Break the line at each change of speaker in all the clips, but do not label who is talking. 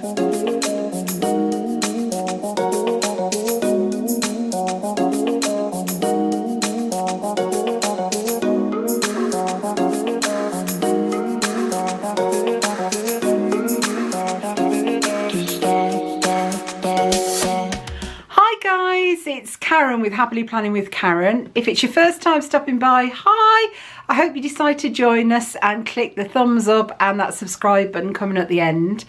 It's Karen with Happily Planning with Karen. If it's your first time stopping by, hi! I hope you decide to join us and click the thumbs up and that subscribe button coming at the end.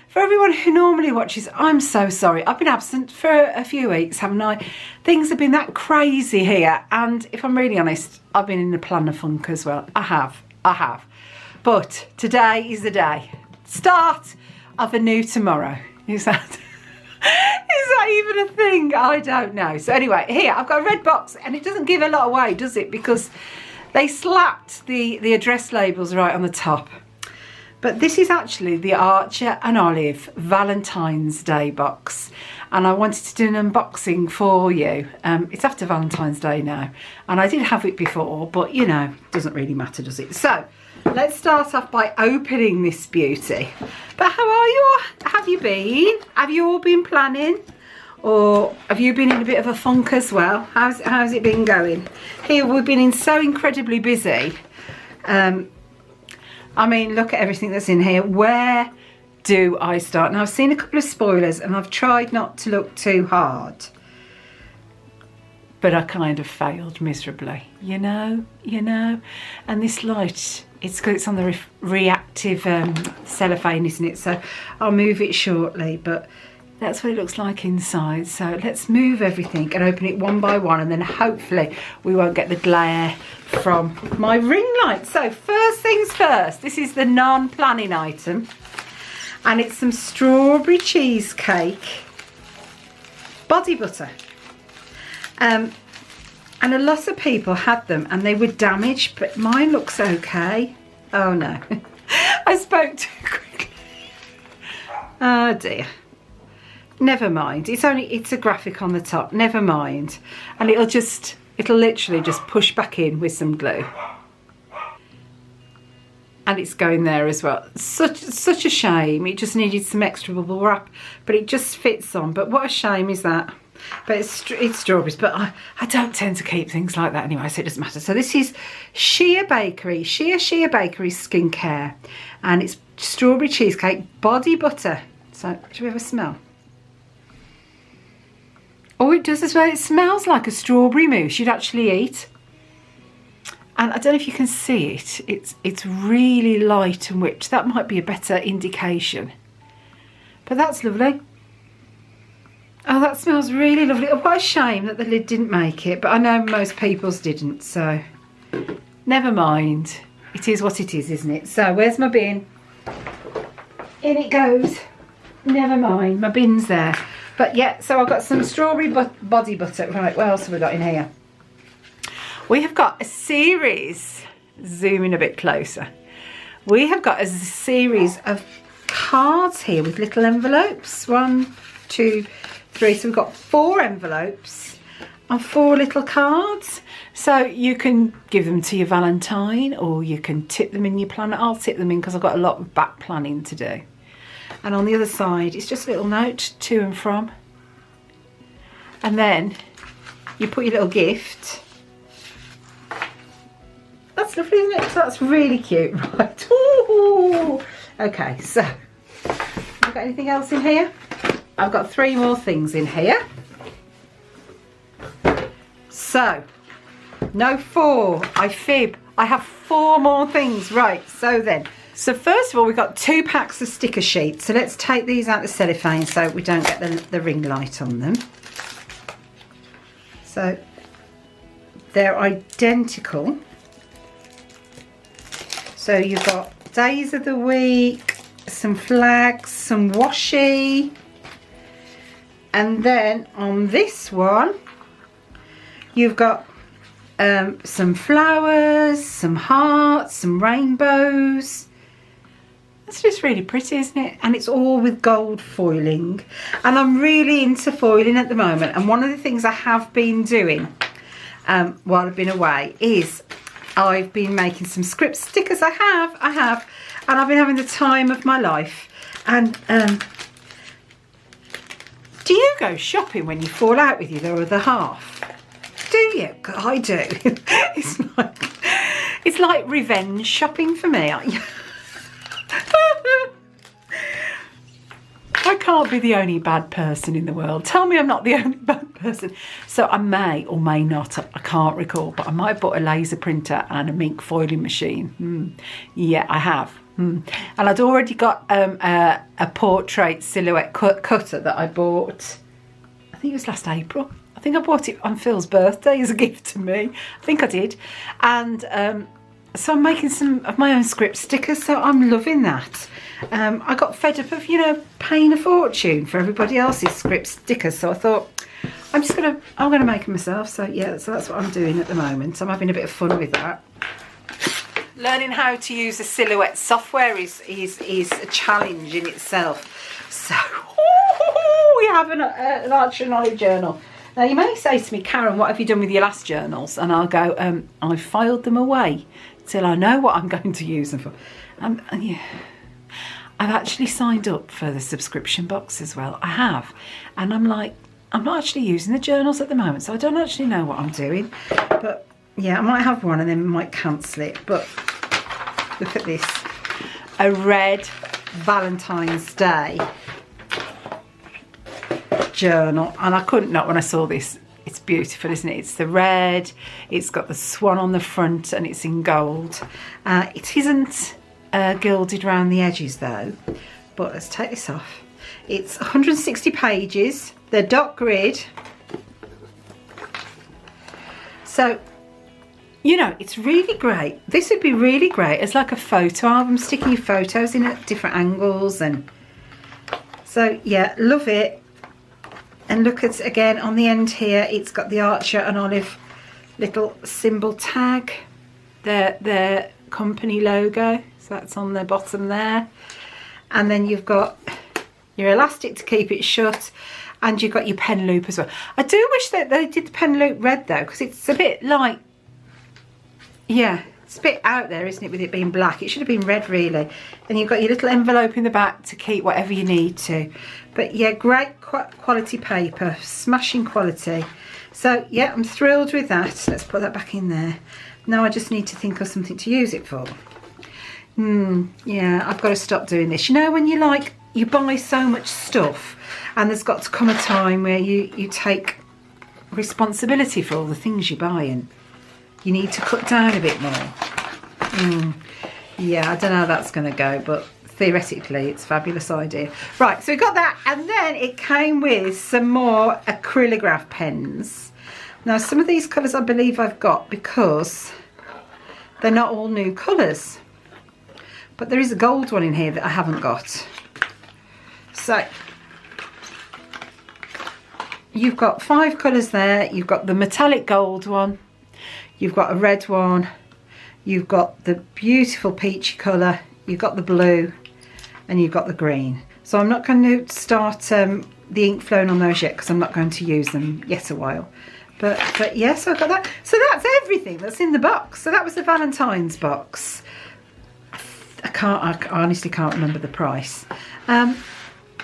For everyone who normally watches, I'm so sorry. I've been absent for a few weeks, haven't I? Things have been that crazy here, and if I'm really honest, I've been in a planner funk as well. I have. But today is the day. Start of a new tomorrow. Is that even a thing? I don't know. So anyway, here I've got a red box, and it doesn't give a lot away, does it? Because they slapped the address labels right on the top. But this is actually the Archer and Olive Valentine's Day box, and I wanted to do an unboxing for you. It's after Valentine's Day now, and I did have it before, but you know, doesn't really matter, does it? So let's start off by opening this beauty. But how are you? Have you been? Have you all been planning? Or have you been in a bit of a funk as well? How's it been going? Here we've been so incredibly busy. I mean, look at everything that's in here. Where do I start? Now, I've seen a couple of spoilers and I've tried not to look too hard, but I kind of failed miserably, you know. And this light, it's on the reactive cellophane, isn't it? So I'll move it shortly, but that's what it looks like inside. So let's move everything and open it one by one, and then hopefully we won't get the glare from my ring light. So first things first, this is the non-planning item, and it's some strawberry cheesecake body butter. And a lot of people had them and they were damaged, but mine looks okay. Oh no, I spoke too quickly. Oh dear. Never mind, it's a graphic on the top, never mind. And it'll literally just push back in with some glue. And it's going there as well. Such a shame, it just needed some extra bubble wrap, but it just fits on. But what a shame is that. But it's strawberries, but I don't tend to keep things like that anyway, so it doesn't matter. So this is Shea Bakery Skincare, and it's strawberry cheesecake body butter. So should we have a smell? Oh, it does as well. It smells like a strawberry mousse you'd actually eat. And I don't know if you can see it. It's really light and whipped. That might be a better indication. But that's lovely. Oh, that smells really lovely. Oh, what a shame that the lid didn't make it. But I know most people's didn't, so never mind. It is what it is, isn't it? So where's my bin? In it goes. Never mind, my bin's there. But yeah, so I've got some strawberry body butter. Right, what else have we got in here? We have got a series, zoom in a bit closer. We have got a series of cards here with little envelopes. 1, 2, 3. So we've got 4 envelopes and 4 little cards. So you can give them to your Valentine, or you can tip them in your planner. I'll tip them in because I've got a lot of back planning to do. And on the other side, it's just a little note to and from. And then you put your little gift. That's lovely, isn't it? That's really cute, right? Ooh. Okay, so have I got anything else in here? I've got 3 more things in here. So, no 4, I fib. I have 4 more things, right? So then. So first of all, we've got 2 packs of sticker sheets. So let's take these out of the cellophane so we don't get the ring light on them. So they're identical. So you've got days of the week, some flags, some washi. And then on this one, you've got some flowers, some hearts, some rainbows. It's just really pretty, isn't it? And it's all with gold foiling. And I'm really into foiling at the moment. And one of the things I have been doing while I've been away is I've been making some script stickers. I have. and I've been having the time of my life. And do you go shopping when you fall out with your other half? Do you? I do. It's like revenge shopping for me. I can't be the only bad person in the world. Tell me I'm not the only bad person. So I may or may not, I can't recall, but I might have bought a laser printer and a mink foiling machine. Yeah, I have. And I'd already got a portrait silhouette cutter that I bought, I think it was last April. I think I bought it on Phil's birthday as a gift to me. I think I did. And so I'm making some of my own script stickers, so I'm loving that. I got fed up of, you know, paying a fortune for everybody else's script stickers, so I thought I'm gonna make them myself. So yeah, so that's what I'm doing at the moment. I'm having a bit of fun with that. Learning how to use the silhouette software is a challenge in itself. So we have an Archer Knowledge journal. Now you may say to me, Karen, what have you done with your last journals? And I'll go, I filed them away till I know what I'm going to use them for. And yeah, I've actually signed up for the subscription box as well. I have. And I'm like, I'm not actually using the journals at the moment, so I don't actually know what I'm doing. But yeah, I might have one and then might cancel it. But look at this. A red Valentine's Day journal. And I couldn't not when I saw this. It's beautiful, isn't it? It's the red. It's got the swan on the front and it's in gold. It isn't gilded around the edges though. But let's take this off. It's 160 pages. They're dot grid. So, you know, it's really great. This would be really great as like a photo album, sticking your photos in at different angles. And so, yeah, love it. And look at, again, on the end here, it's got the Archer and Olive little symbol tag. Their company logo. So that's on the bottom there. And then you've got your elastic to keep it shut. And you've got your pen loop as well. I do wish that they did the pen loop red though, because it's a bit like, yeah, it's a bit out there, isn't it, with it being black. It should have been red really. And you've got your little envelope in the back to keep whatever you need to. But yeah, great quality paper, smashing quality. So yeah, I'm thrilled with that. Let's put that back in there. Now I just need to think of something to use it for. Yeah, I've got to stop doing this. You know, when you like, you buy so much stuff and there's got to come a time where you take responsibility for all the things you buy and you need to cut down a bit more. Yeah, I don't know how that's going to go, but theoretically it's a fabulous idea. Right, so we got that, and then it came with some more Acrylograph pens. Now some of these colours I believe I've got because they're not all new colours. But there is a gold one in here that I haven't got. So you've got 5 colours there. You've got the metallic gold one. You've got a red one. You've got the beautiful peachy colour. You've got the blue. And you've got the green. So I'm not going to start the ink flowing on those yet because I'm not going to use them yet a while. But yeah, so I've got that. So that's everything that's in the box. So that was the Valentine's box. I honestly can't remember the price. But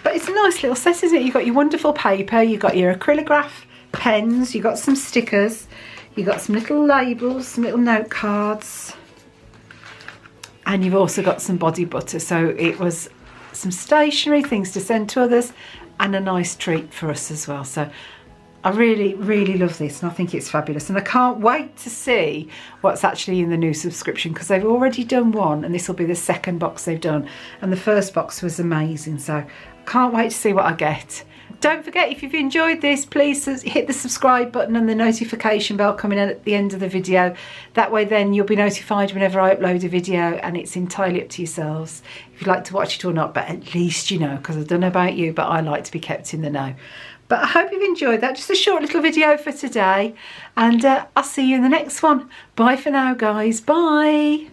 it's a nice little set, isn't it? You've got your wonderful paper, you've got your Acrylograph pens, you've got some stickers, you've got some little labels, some little note cards, and you've also got some body butter. So it was some stationery, things to send to others, and a nice treat for us as well. So I really, really love this, and I think it's fabulous. And I can't wait to see what's actually in the new subscription, because they've already done one, and this will be the second box they've done. And the first box was amazing, so I can't wait to see what I get. Don't forget, if you've enjoyed this, please hit the subscribe button and the notification bell coming in at the end of the video. That way then you'll be notified whenever I upload a video, and it's entirely up to yourselves if you'd like to watch it or not. But at least you know, because I don't know about you, but I like to be kept in the know. But I hope you've enjoyed that. Just a short little video for today. And I'll see you in the next one. Bye for now, guys. Bye.